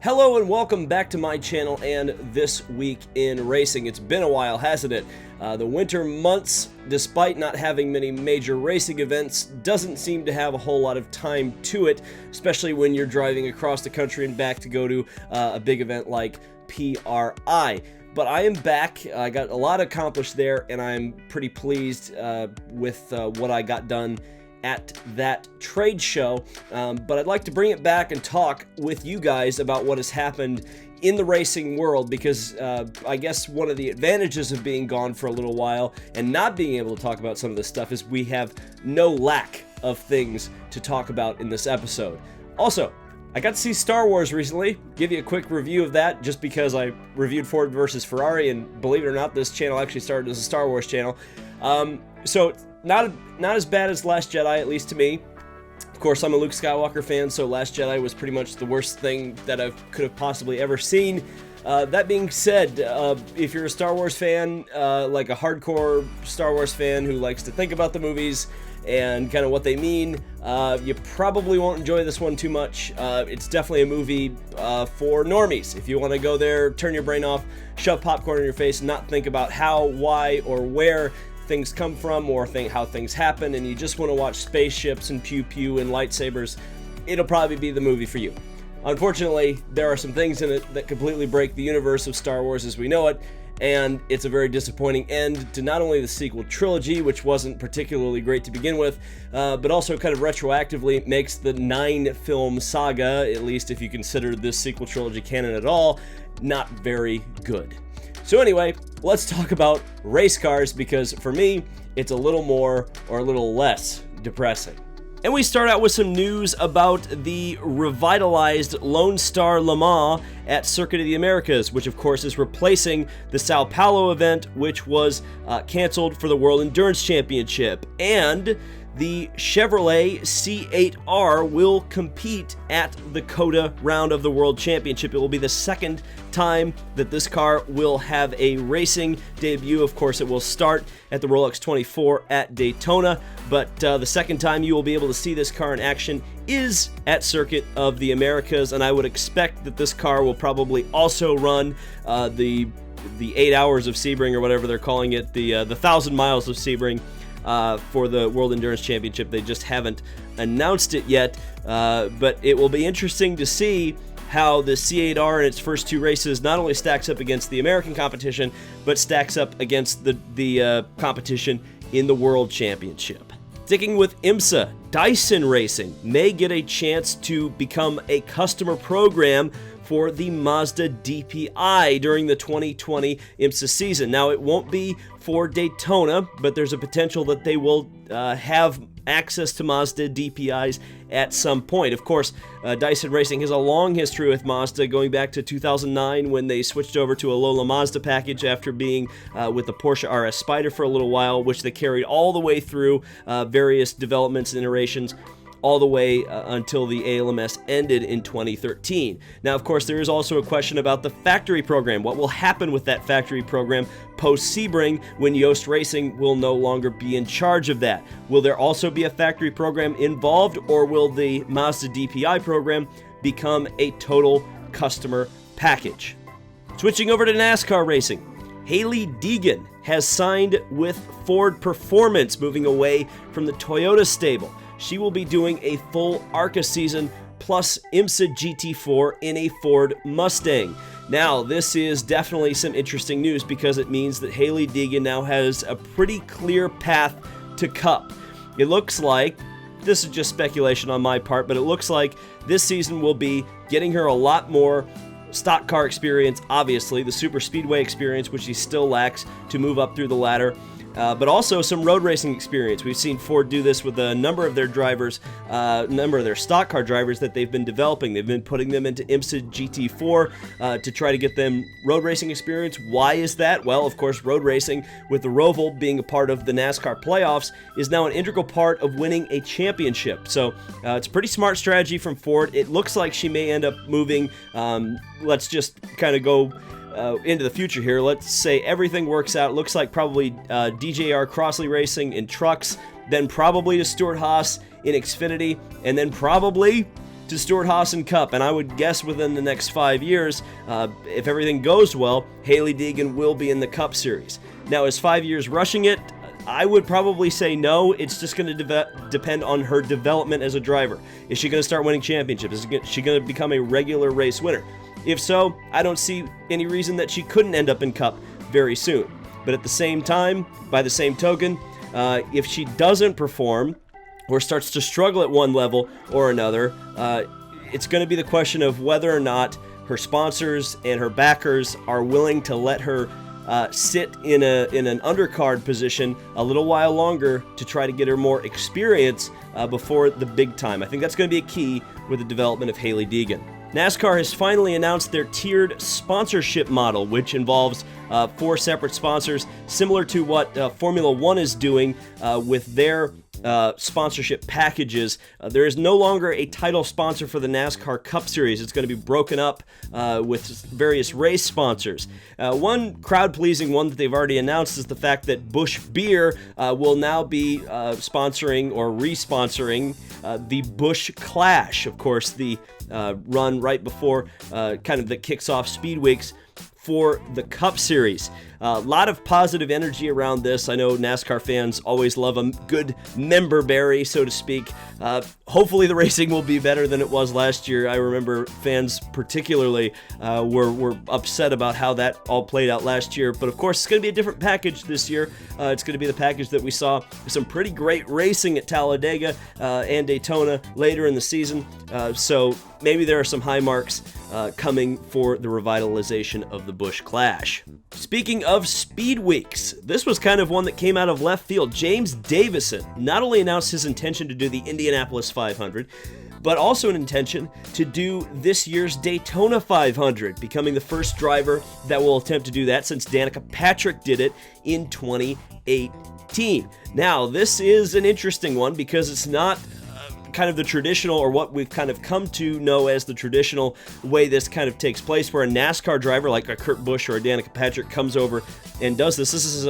Hello and welcome back to my channel and This Week in Racing. It's been a while, hasn't it? The winter months, despite not having many major racing events, doesn't seem to have a whole lot of time to it, especially when you're driving across the country and back to go to a big event like PRI. But I am back. I got a lot accomplished there, and I'm pretty pleased with what I got done at that trade show, but I'd like to bring it back and talk with you guys about what has happened in the racing world, because I guess one of the advantages of being gone for a little while and not being able to talk about some of this stuff is we have no lack of things to talk about in this episode. Also, I got to see Star Wars recently. Give you a quick review of that just because I reviewed Ford versus Ferrari, and believe it or not, this channel actually started as a Star Wars channel. So not as bad as Last Jedi, at least to me. Of course, I'm a Luke Skywalker fan, so Last Jedi was pretty much the worst thing that I could have possibly ever seen. That being said, if you're a Star Wars fan, like a hardcore Star Wars fan who likes to think about the movies and kind of what they mean, you probably won't enjoy this one too much. It's definitely a movie for normies. If you want to go there, turn your brain off, shove popcorn in your face, and not think about how, why, or where things come from or how things happen, and you just want to watch spaceships and pew-pew and lightsabers, it'll probably be the movie for you. Unfortunately, there are some things in it that completely break the universe of Star Wars as we know it, and it's a very disappointing end to not only the sequel trilogy, which wasn't particularly great to begin with, but also kind of retroactively makes the 9-film saga, at least if you consider this sequel trilogy canon at all, not very good. So anyway, let's talk about race cars, because for me, it's a little more or a little less depressing. And we start out with some news about the revitalized Lone Star Le Mans at Circuit of the Americas, which of course is replacing the Sao Paulo event, which was canceled for the World Endurance Championship. And the Chevrolet C8R will compete at the COTA round of the World Championship. It will be the second time that this car will have a racing debut. Of course, it will start at the Rolex 24 at Daytona, but the second time you will be able to see this car in action is at Circuit of the Americas, and I would expect that this car will probably also run the 8 hours of Sebring, or whatever they're calling it, the 1,000 miles of Sebring, for the World Endurance Championship. They just haven't announced it yet, but it will be interesting to see how the C8R in its first two races not only stacks up against the American competition, but stacks up against the competition in the World Championship. Sticking with IMSA, Dyson Racing may get a chance to become a customer program for the Mazda DPi during the 2020 IMSA season. Now, it won't be for Daytona, but there's a potential that they will have access to Mazda DPIs at some point. Of course, Dyson Racing has a long history with Mazda, going back to 2009 when they switched over to a Lola Mazda package after being with the Porsche RS Spyder for a little while, which they carried all the way through various developments and iterations, all the way until the ALMS ended in 2013. Now, of course, there is also a question about the factory program. What will happen with that factory program post-Sebring when Yost Racing will no longer be in charge of that? Will there also be a factory program involved, or will the Mazda DPi program become a total customer package? Switching over to NASCAR racing, Hallie Deegan has signed with Ford Performance, moving away from the Toyota stable. She will be doing a full ARCA season plus IMSA GT4 in a Ford Mustang. Now, this is definitely some interesting news, because it means that Hallie Deegan now has a pretty clear path to Cup. It looks like, this is just speculation on my part, but it looks like this season will be getting her a lot more stock car experience, obviously, the super speedway experience, which she still lacks, to move up through the ladder. But also some road racing experience. We've seen Ford do this with a number of their drivers, a number of their stock car drivers that they've been developing. They've been putting them into IMSA GT4 to try to get them road racing experience. Why is that? Well, of course, road racing, with the Roval being a part of the NASCAR playoffs, is now an integral part of winning a championship. So it's a pretty smart strategy from Ford. It looks like she may end up moving, let's just kind of go into the future here. Let's say everything works out. It looks like probably DJR Crossley Racing in trucks, then probably to Stuart Haas in Xfinity, and then probably to Stewart-Haas and Cup, and I would guess within the next 5 years, if everything goes well, Hallie Deegan will be in the Cup Series. Now, is 5 years rushing it? I would probably say no. It's just going to depend on her development as a driver. Is she going to start winning championships? Is she going to become a regular race winner? If so, I don't see any reason that she couldn't end up in Cup very soon. But at the same time, by the same token, if she doesn't perform or starts to struggle at one level or another, it's going to be the question of whether or not her sponsors and her backers are willing to let her sit in an undercard position a little while longer to try to get her more experience before the big time. I think that's going to be a key with the development of Hallie Deegan. NASCAR has finally announced their tiered sponsorship model, which involves 4 separate sponsors, similar to what Formula One is doing with their sponsorship packages. There is no longer a title sponsor for the NASCAR Cup Series. It's going to be broken up with various race sponsors. One crowd-pleasing one that they've already announced is the fact that Busch Beer will now be sponsoring or re-sponsoring the Busch Clash. Of course, the run right before kind of that kicks off Speed Weeks for the Cup Series. A lot of positive energy around this. I know NASCAR fans always love a good member berry, so to speak. Hopefully the racing will be better than it was last year. I remember fans particularly were upset about how that all played out last year. But of course, it's going to be a different package this year. It's going to be the package that we saw with some pretty great racing at Talladega and Daytona later in the season. So maybe there are some high marks coming for the revitalization of the Busch Clash. Speaking of Speed Weeks, this was kind of one that came out of left field. James Davison not only announced his intention to do the Indianapolis 500, but also an intention to do this year's Daytona 500, becoming the first driver that will attempt to do that since Danica Patrick did it in 2018. Now, this is an interesting one because it's not kind of the traditional, or what we've kind of come to know as the traditional way this kind of takes place, where a NASCAR driver like a Kurt Busch or a Danica Patrick comes over and does this. This is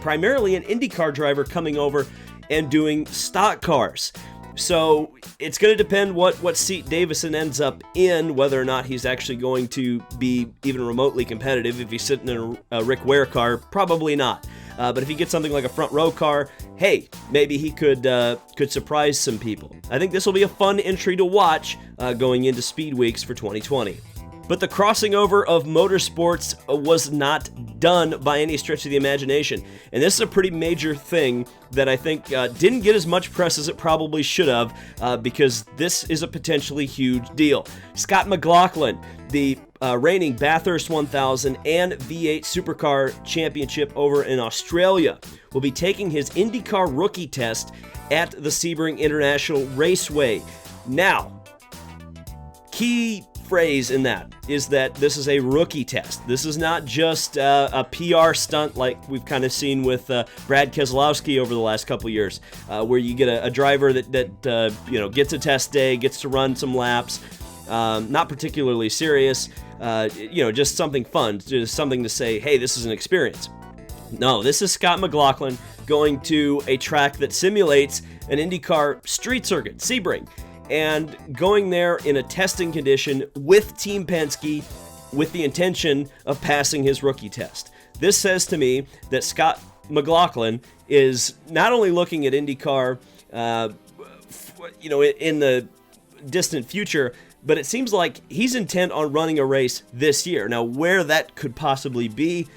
primarily an IndyCar driver coming over and doing stock cars. So it's going to depend what seat Davison ends up in, whether or not he's actually going to be even remotely competitive. If he's sitting in a Rick Ware car, probably not. But if he gets something like a front row car, hey, maybe he could surprise some people. I think this will be a fun entry to watch going into Speed Weeks for 2020. But the crossing over of motorsports was not done by any stretch of the imagination. And this is a pretty major thing that I think didn't get as much press as it probably should have, because this is a potentially huge deal. Scott McLaughlin, the reigning Bathurst 1000 and V8 Supercar Championship over in Australia, will be taking his IndyCar rookie test at the Sebring International Raceway. Now, key phrase in that is that this is a rookie test. This is not just a PR stunt like we've kind of seen with Brad Keselowski over the last couple years, where you get a driver that gets a test day, gets to run some laps, not particularly serious, just something fun, just something to say, hey, this is an experience. No, this is Scott McLaughlin going to a track that simulates an IndyCar street circuit, Sebring, and going there in a testing condition with Team Penske with the intention of passing his rookie test. This says to me that Scott McLaughlin is not only looking at IndyCar, in the distant future, but it seems like he's intent on running a race this year. Now, where that could possibly be,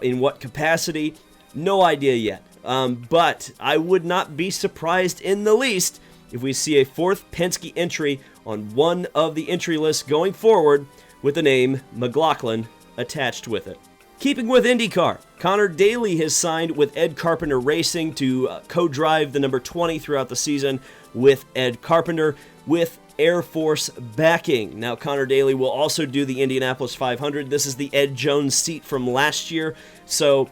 in what capacity, no idea yet. But I would not be surprised in the least if we see a fourth Penske entry on one of the entry lists going forward with the name McLaughlin attached with it. Keeping with IndyCar, Conor Daly has signed with Ed Carpenter Racing to co-drive the number 20 throughout the season with Ed Carpenter with Air Force backing. Now, Conor Daly will also do the Indianapolis 500. This is the Ed Jones seat from last year, so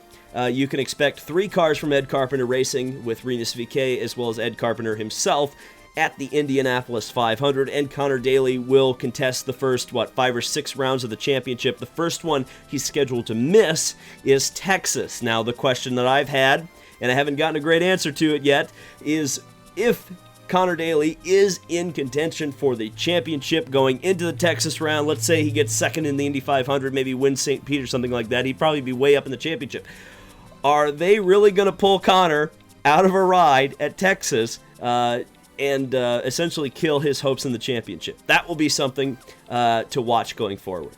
you can expect 3 cars from Ed Carpenter Racing with Rinus VeeKay as well as Ed Carpenter himself at the Indianapolis 500, and Conor Daly will contest the first, 5 or 6 rounds of the championship. The first one he's scheduled to miss is Texas. Now, the question that I've had, and I haven't gotten a great answer to it yet, is if Conor Daly is in contention for the championship going into the Texas round. Let's say he gets second in the Indy 500, maybe wins St. Pete or something like that. He'd probably be way up in the championship. Are they really going to pull Conor out of a ride at Texas and essentially kill his hopes in the championship? That will be something to watch going forward.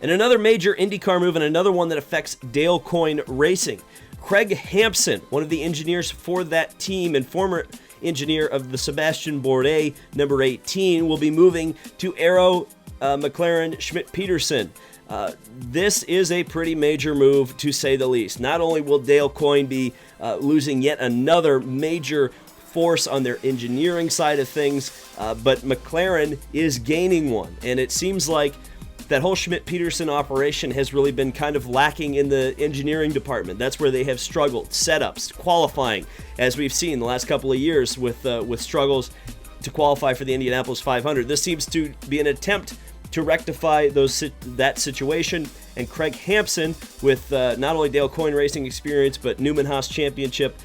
And another major IndyCar move, and another one that affects Dale Coyne Racing. Craig Hampson, one of the engineers for that team and former engineer of the Sebastian Bourdais number 18, will be moving to Arrow McLaren Schmidt-Peterson. This is a pretty major move, to say the least. Not only will Dale Coyne be losing yet another major force on their engineering side of things, but McLaren is gaining one. And it seems like that whole Schmidt-Peterson operation has really been kind of lacking in the engineering department. That's where they have struggled. Setups, qualifying, as we've seen the last couple of years with struggles to qualify for the Indianapolis 500. This seems to be an attempt to rectify that situation. And Craig Hampson, with not only Dale Coyne Racing experience, but Newman Haas Championship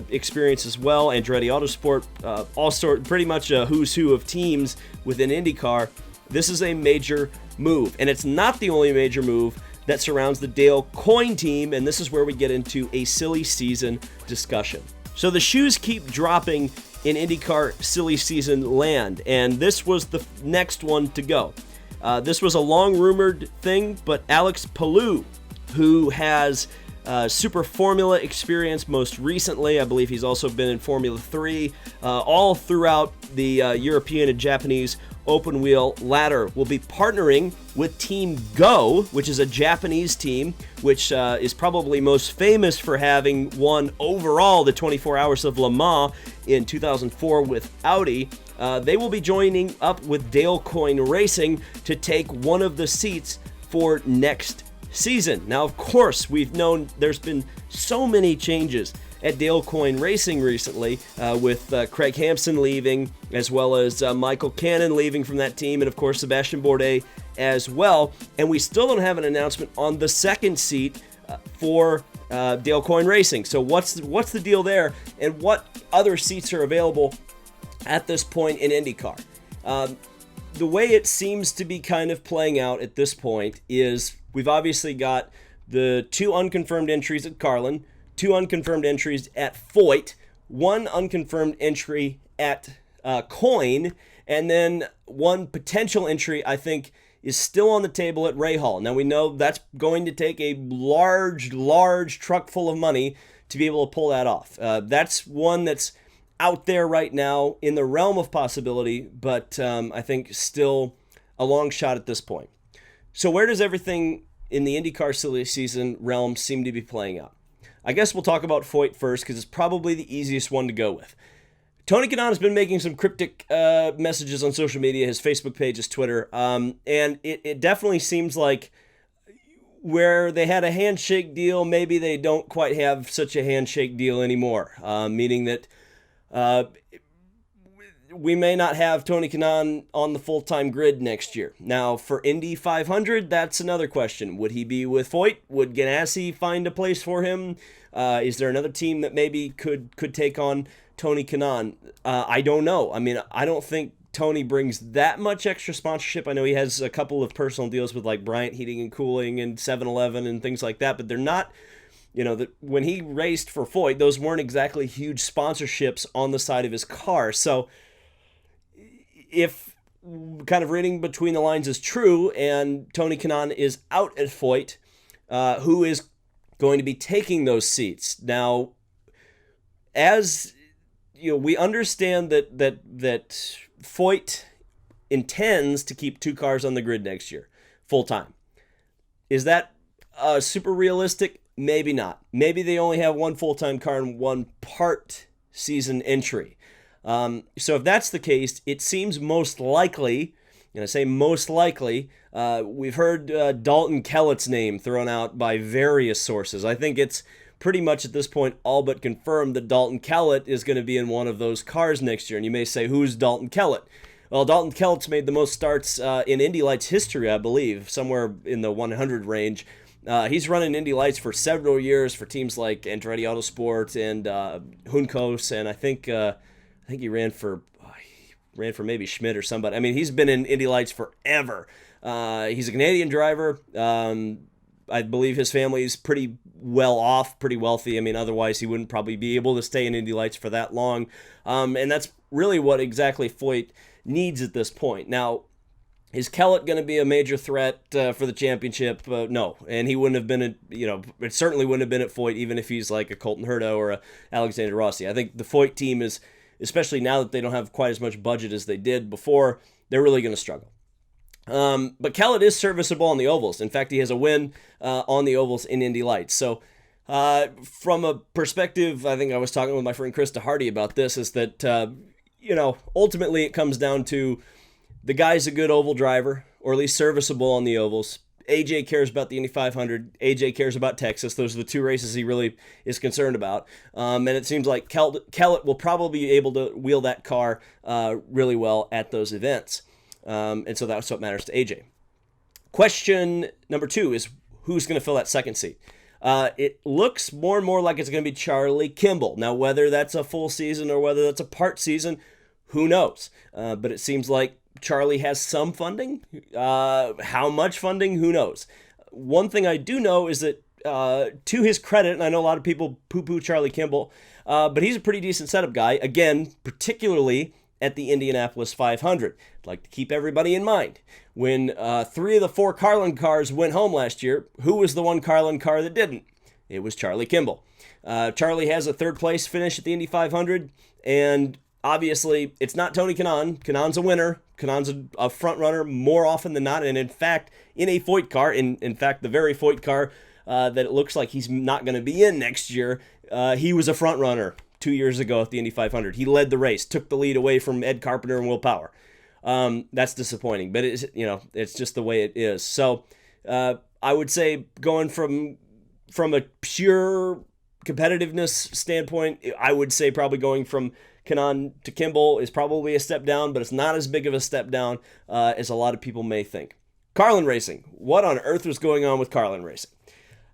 experience as well, Andretti Autosport, pretty much a who's who of teams within IndyCar. This is a major move, and it's not the only major move that surrounds the Dale Coyne team, and this is where we get into a silly season discussion. So the shoes keep dropping in IndyCar silly season land, and this was the next one to go. This was a long-rumored thing, but Alex Pulu, who has Super Formula experience most recently, I believe he's also been in Formula 3, all throughout the European and Japanese open wheel ladder, will be partnering with Team Go, which is a Japanese team, which is probably most famous for having won overall the 24 Hours of Le Mans in 2004 with Audi. They will be joining up with Dale Coyne Racing to take one of the seats for next season. Now, of course, we've known there's been so many changes at Dale Coyne Racing recently, with Craig Hampson leaving, as well as Michael Cannon leaving from that team, and of course Sebastian Bourdais as well. And we still don't have an announcement on the second seat for Dale Coyne Racing. So what's the deal there, and what other seats are available at this point in IndyCar? The way it seems to be kind of playing out at this point is we've obviously got the 2 unconfirmed entries at Carlin, 2 unconfirmed entries at Foyt, 1 unconfirmed entry at Coyne, and then 1 potential entry, I think, is still on the table at Rahal. Now, we know that's going to take a large truck full of money to be able to pull that off. That's one that's out there right now in the realm of possibility, but I think still a long shot at this point. So where does everything in the IndyCar silly season realm seem to be playing out? I guess we'll talk about Foyt first, because it's probably the easiest one to go with. Tony Kanaan has been making some cryptic messages on social media, his Facebook page, his Twitter, and it definitely seems like where they had a handshake deal, maybe they don't quite have such a handshake deal anymore, meaning that we may not have Tony Kanaan on the full-time grid next year. Now, for Indy 500, that's another question. Would he be with Foyt? Would Ganassi find a place for him? Is there another team that maybe could take on Tony Kanaan? I don't know. I mean, I don't think Tony brings that much extra sponsorship. I know he has a couple of personal deals with like Bryant Heating and Cooling and 7-Eleven and things like that, but they're not, when he raced for Foyt, those weren't exactly huge sponsorships on the side of his car. So if kind of reading between the lines is true and Tony Kanaan is out at Foyt, who is going to be taking those seats? Now, as we understand that Foyt intends to keep 2 cars on the grid next year, full time. Is that super realistic? Maybe not. Maybe they only have 1 full-time car and 1 part season entry. So if that's the case, it seems most likely, and I say most likely, we've heard Dalton Kellett's name thrown out by various sources. I think it's pretty much at this point all but confirmed that Dalton Kellett is going to be in one of those cars next year. And you may say, who's Dalton Kellett? Well, Dalton Kellett's made the most starts in Indy Lights history, I believe, somewhere in the 100 range. He's running Indy Lights for several years for teams like Andretti Autosport and Juncos, and I think I think he ran for maybe Schmidt or somebody. I mean, he's been in Indy Lights forever. He's a Canadian driver. I believe his family is pretty well off, pretty wealthy. I mean, otherwise he wouldn't probably be able to stay in Indy Lights for that long. And that's really what exactly Foyt needs at this point. Now, is Kellett going to be a major threat for the championship? No. And he wouldn't have been, it certainly wouldn't have been at Foyt, even if he's like a Colton Herta or a Alexander Rossi. I think the Foyt team is, especially now that they don't have quite as much budget as they did before, they're really going to struggle. But Kellett is serviceable on the ovals. In fact, he has a win on the ovals in Indy Lights. So from a perspective, I think I was talking with my friend Krista Hardy about this, is that, ultimately it comes down to the guy's a good oval driver, or at least serviceable on the ovals. AJ cares about the Indy 500. AJ cares about Texas. Those are the two races he really is concerned about. And it seems like Kellett will probably be able to wheel that car really well at those events. And so that's what matters to AJ. Question number 2 is who's going to fill that second seat? It looks more and more like it's going to be Charlie Kimball. Now, whether that's a full season or whether that's a part season, who knows? But it seems like Charlie has some funding. How much funding? Who knows? One thing I do know is that, to his credit, and I know a lot of people poo-poo Charlie Kimball, but he's a pretty decent setup guy. Again, particularly at the Indianapolis 500. I'd like to keep everybody in mind. When 3 of the 4 Carlin cars went home last year, who was the one Carlin car that didn't? It was Charlie Kimball. Charlie has a 3rd place finish at the Indy 500, and obviously it's not Tony Kanaan. Kanaan's a winner. Kanaan's a front runner more often than not, and in fact, in a Foyt car, in fact, the very Foyt car that it looks like he's not going to be in next year, he was a front runner 2 years ago at the Indy 500. He led the race, took the lead away from Ed Carpenter and Will Power. That's disappointing, but it's just the way it is. So I would say going from a pure competitiveness standpoint, I would say probably going from Kanaan to Kimball is probably a step down, but it's not as big of a step down as a lot of people may think. Carlin Racing. What on earth was going on with Carlin Racing?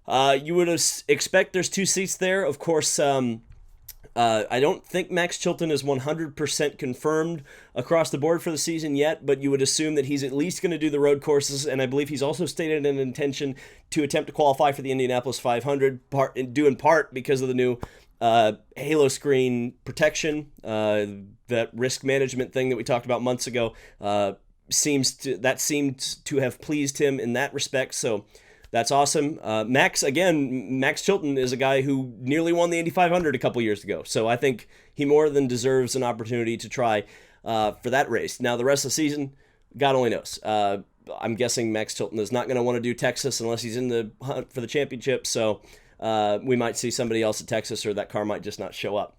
You would expect there's 2 seats there. Of course, I don't think Max Chilton is 100% confirmed across the board for the season yet, but you would assume that he's at least going to do the road courses, and I believe he's also stated an intention to attempt to qualify for the Indianapolis 500, due in part because of the new halo screen protection, that risk management thing that we talked about months ago. Seemed to have pleased him in that respect, so that's awesome. Max Chilton is a guy who nearly won the Indy 500 a couple years ago, so I think he more than deserves an opportunity to try for that race. Now, the rest of the season, God only knows. I'm guessing Max Chilton is not going to want to do Texas unless he's in the hunt for the championship, so we might see somebody else at Texas, or that car might just not show up.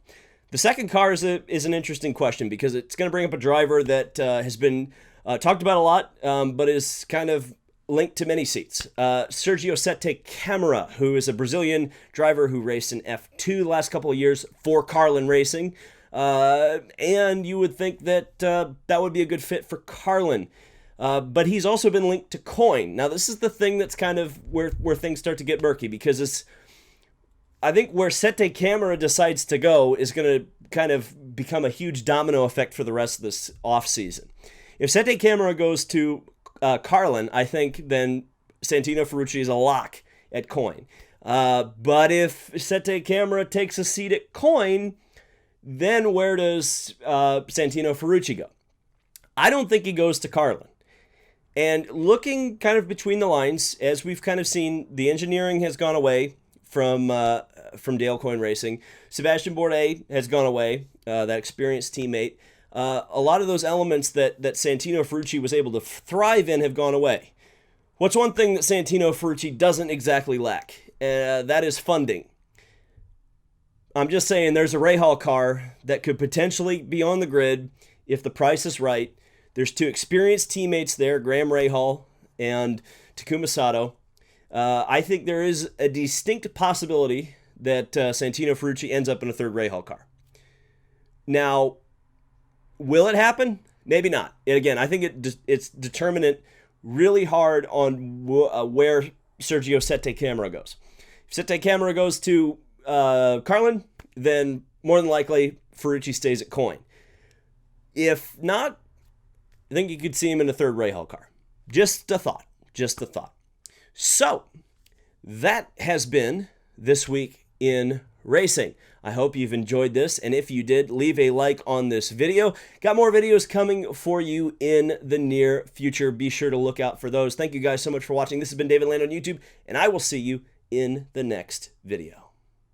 The second car is an interesting question because it's going to bring up a driver that has been talked about a lot, but is kind of linked to many seats. Sergio Sete Câmara, who is a Brazilian driver who raced in F2 the last couple of years for Carlin Racing, and you would think that that would be a good fit for Carlin. But he's also been linked to Coyne. Now, this is the thing that's kind of where things start to get murky, because I think where Sete Câmara decides to go is going to kind of become a huge domino effect for the rest of this offseason. If Sete Câmara goes to Carlin, I think then Santino Ferrucci is a lock at Coyne. But if Sete Câmara takes a seat at Coyne, then where does Santino Ferrucci go? I don't think he goes to Carlin. And looking kind of between the lines, as we've kind of seen, the engineering has gone away from Dale Coyne Racing. Sebastian Bourdais has gone away, that experienced teammate. A lot of those elements that Santino Ferrucci was able to thrive in have gone away. What's one thing that Santino Ferrucci doesn't exactly lack? That is funding. I'm just saying there's a Rahal car that could potentially be on the grid if the price is right. There's 2 experienced teammates there, Graham Rahal and Takuma Sato. I think there is a distinct possibility that Santino Ferrucci ends up in a 3rd Rahal car. Now, will it happen? Maybe not. And again, I think it's determinant really hard on where Sergio Sete Câmara goes. If Sete Câmara goes to Carlin, then more than likely Ferrucci stays at Coyne. If not, I think you could see him in a third Rahal car. Just a thought. Just a thought. So, that has been This Week in Racing. I hope you've enjoyed this, and if you did, leave a like on this video. Got more videos coming for you in the near future. Be sure to look out for those. Thank you guys so much for watching. This has been David Land on YouTube, and I will see you in the next video.